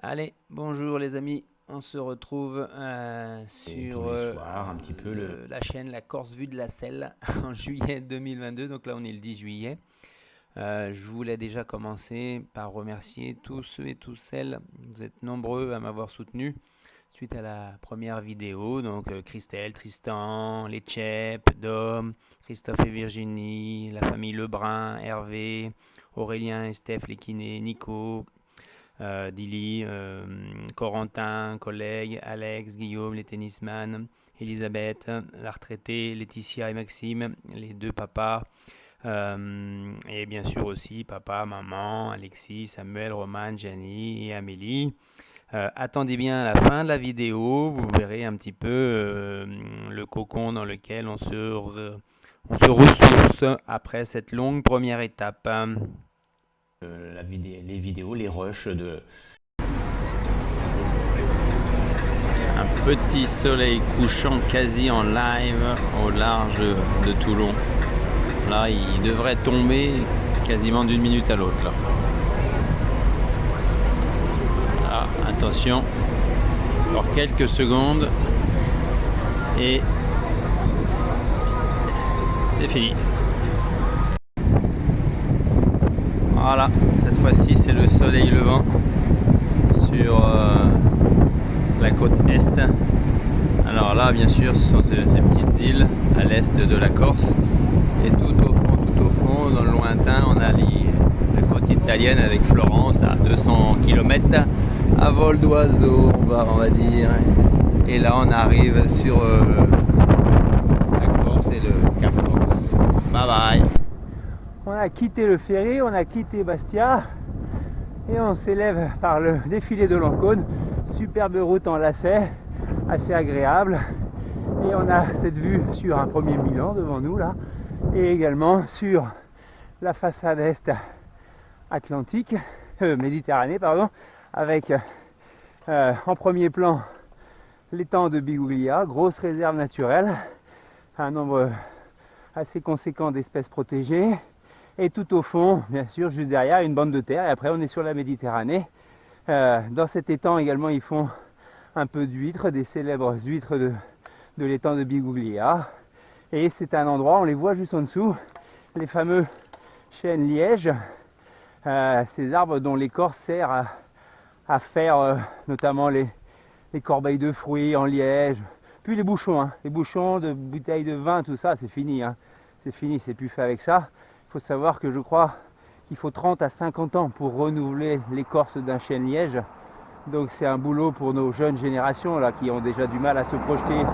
Allez, bonjour les amis, on se retrouve Et sur tous les soirs, un petit peu la chaîne La Corse Vue de la Selle en juillet 2022, donc là on est le 10 juillet. Je voulais déjà commencer par remercier tous ceux et toutes celles, vous êtes nombreux à m'avoir soutenu suite à la première vidéo, donc Christelle, Tristan, les Tchèpes, Dom, Christophe et Virginie, la famille Lebrun, Hervé, Aurélien et Steph, les kinés, Nico, Dilly, Corentin, collègue, Alex, Guillaume, les tennisman, Elisabeth, la retraitée, Laetitia et Maxime, les deux papas, et bien sûr aussi papa, maman, Alexis, Samuel, Roman, Gianni et Amélie. Attendez bien à la fin de la vidéo, vous verrez un petit peu le cocon dans lequel on se ressource après cette longue première étape. les vidéos, les rushs de. Un petit soleil couchant quasi en live au large de Toulon. Là, il devrait tomber quasiment d'une minute à l'autre. Là. Ah, attention, encore quelques secondes et c'est fini. Voilà, cette fois-ci c'est le soleil levant sur la côte est. Alors là, bien sûr, ce sont ces petites îles à l'est de la Corse. Et tout au fond, dans le lointain, on a la côte italienne avec Florence à 200 km à vol d'oiseau, on va dire. Et là, on arrive sur la Corse et le Cap Corse. Bye bye. On a quitté le ferry, on a quitté Bastia et on s'élève par le défilé de l'Ancône. Superbe route en lacet, assez agréable. Et on a cette vue sur un premier Milan devant nous là, et également sur la façade est atlantique, Méditerranée pardon, avec en premier plan l'étang de Biguglia, grosse réserve naturelle, un nombre assez conséquent d'espèces protégées, et tout au fond, bien sûr, juste derrière, une bande de terre, et après on est sur la Méditerranée. Dans cet étang également, ils font un peu d'huîtres, des célèbres huîtres de l'étang de Biguglia. Et c'est un endroit, on les voit juste en dessous, les fameux chênes lièges, ces arbres dont l'écorce sert à faire notamment les corbeilles de fruits en liège, puis les bouchons de bouteilles de vin, tout ça, c'est fini, hein. C'est fini, c'est plus fait avec ça. Il faut savoir que je crois qu'il faut 30 à 50 ans pour renouveler l'écorce d'un chêne liège. Donc c'est un boulot pour nos jeunes générations là, qui ont déjà du mal à se projeter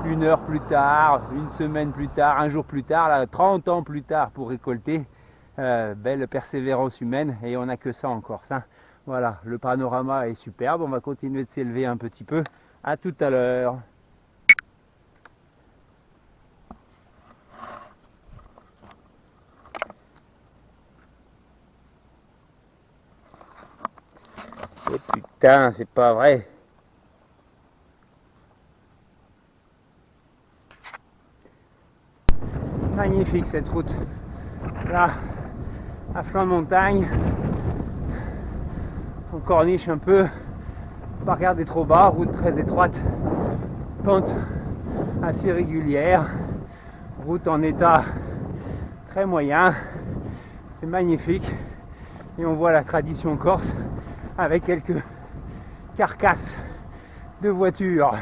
une heure plus tard, une semaine plus tard, un jour plus tard, là, 30 ans plus tard pour récolter. Belle persévérance humaine et on n'a que ça en Corse, hein. Voilà, le panorama est superbe, on va continuer de s'élever un petit peu. À tout à l'heure. Et putain, c'est pas vrai. Magnifique cette route. Là, à flanc de montagne, on corniche un peu, pas regarder trop bas, route très étroite, pente assez régulière, route en état très moyen, c'est magnifique. Et on voit la tradition corse avec quelques carcasses de voitures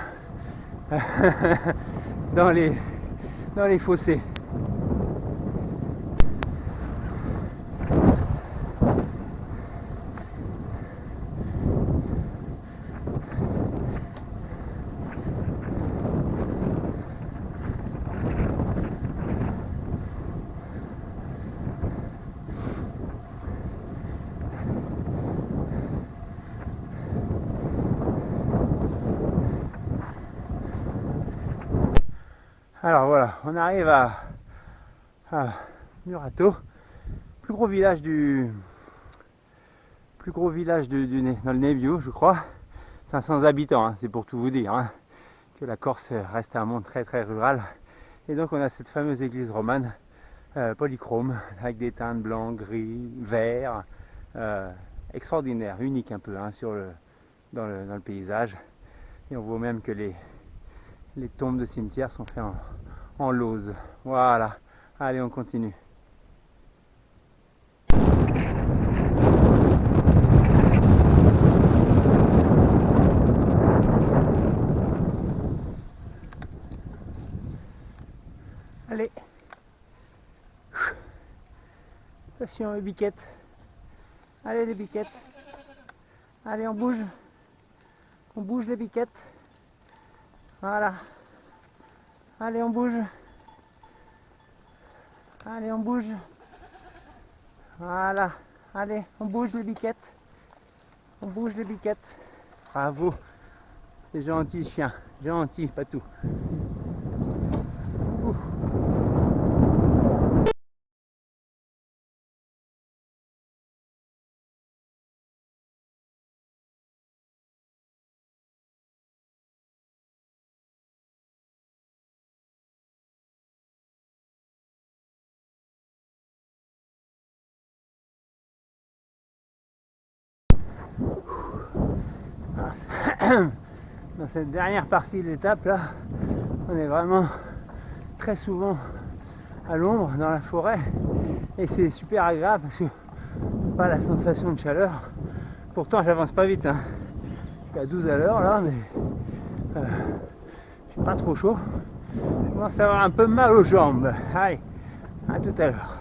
dans les fossés. Alors voilà, on arrive à Murato, plus gros village dans le Nebbio, je crois. 500 habitants, hein, c'est pour tout vous dire, hein, que la Corse reste un monde très très rural. Et donc on a cette fameuse église romane polychrome avec des teintes blancs, gris, verts, extraordinaire, unique un peu, hein, dans le paysage. Et on voit même que les tombes de cimetière sont faites en lauze. Voilà, allez on continue. Allez. Attention les biquettes. Allez les biquettes. Allez on bouge. On bouge les biquettes. Voilà. Allez on bouge. Allez on bouge. Voilà. Allez on bouge les biquettes. On bouge les biquettes. Bravo. C'est gentil chien. Gentil, pas tout. Ouh. Dans cette dernière partie de l'étape là, on est vraiment très souvent à l'ombre dans la forêt et c'est super agréable parce que pas la sensation de chaleur. Pourtant j'avance pas vite, hein. Je suis à 12 à l'heure là, mais je suis pas trop chaud. Je commence à avoir un peu mal aux jambes. Allez, à tout à l'heure.